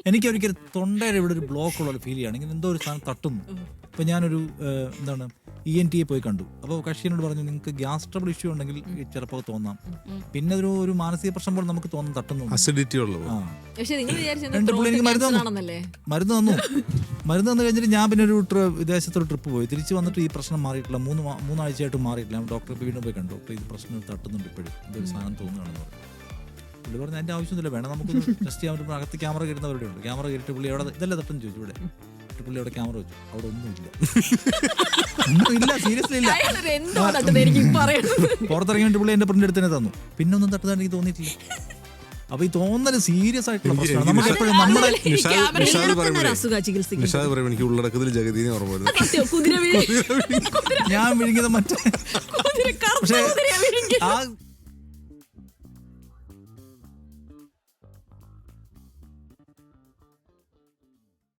എനിക്ക് ഒരിക്കലും തൊണ്ടയുടെ ഇവിടെ ഒരു ബ്ലോക്ക് ഉള്ള ഫീൽ ചെയ്യാണ്, ഇങ്ങനെ എന്തോ ഒരു സാധനം തട്ടുന്നു. അപ്പോൾ ഞാനൊരു എന്താണ് ENT പോയി കണ്ടു. അപ്പോൾ കക്ഷിയോട് പറഞ്ഞു നിങ്ങൾക്ക് ഗ്യാസ് ട്രബിൾ ഇഷ്യൂ ഉണ്ടെങ്കിൽ ചിലപ്പോൾ തോന്നാം, പിന്നെ ഒരു മാനസിക പ്രശ്നം പോലെ നമുക്ക് തോന്നുന്നു തട്ടുന്നു. അസിഡിറ്റി ഉള്ളത്. രണ്ട് പുള്ളി എനിക്ക് മരുന്ന് തന്നു. മരുന്ന് തന്നു കഴിഞ്ഞിട്ട് ഞാൻ പിന്നെ ഒരു വിദേശത്തൊരു ട്രിപ്പ് പോയി. തിരിച്ച് വന്നിട്ട് ഈ പ്രശ്നം മാറിയിട്ടില്ല, മൂന്നാഴ്ചയായിട്ട് മാറിയിട്ടില്ല. ഡോക്ടറെ വീണ്ടും പോയി കണ്ടു. ഡോക്ടർ ഇത് പ്രശ്നം തട്ടുന്നുണ്ട്, ഇപ്പോഴും ഇതൊരു സാധനം തോന്നുകയാണെന്ന് പറഞ്ഞു. പുള്ളി പറഞ്ഞാൽ എൻ്റെ ആവശ്യമൊന്നുമില്ല, വേണം നമുക്ക് ടെസ്റ്റ് ചെയ്യാൻ പറ്റുമ്പോൾ അകത്ത് ക്യാമറ കയറ്റുന്നവരുടെ ഉണ്ട്. ക്യാമറ കയറിയിട്ട് പുള്ളി അവിടെ ഇതല്ലേ തട്ടെന്ന് ചോദിച്ചു. ഇവിടെ പുള്ളി അവിടെ ക്യാമറ വെച്ചു, അവിടെ ഒന്നുമില്ല. ഒന്നുമില്ല, സീരിയസ്ലി ഇല്ല. പുറത്തിറങ്ങിയിട്ട് പുള്ളി എൻ്റെ പ്രിന്റ് എടുത്ത് തന്നെ തന്നു. പിന്നെ ഒന്നും തട്ടുന്നതായിട്ട് എനിക്ക് തോന്നിയിട്ടില്ല. അപ്പൊ ഈ തോന്നല് സീരിയസ് ആയിട്ടുള്ള പ്രശ്നമാണ്. നമുക്ക് എപ്പോഴും നമ്മുടെ നിഷാദ് പറയും എനിക്ക് ഉള്ളടക്കത്തിൽ ജഗദീനെ ഓർമ്മ വരുന്നത്. ഞാൻ വിഴുങ്ങിയത് മറ്റേ പക്ഷേ ആ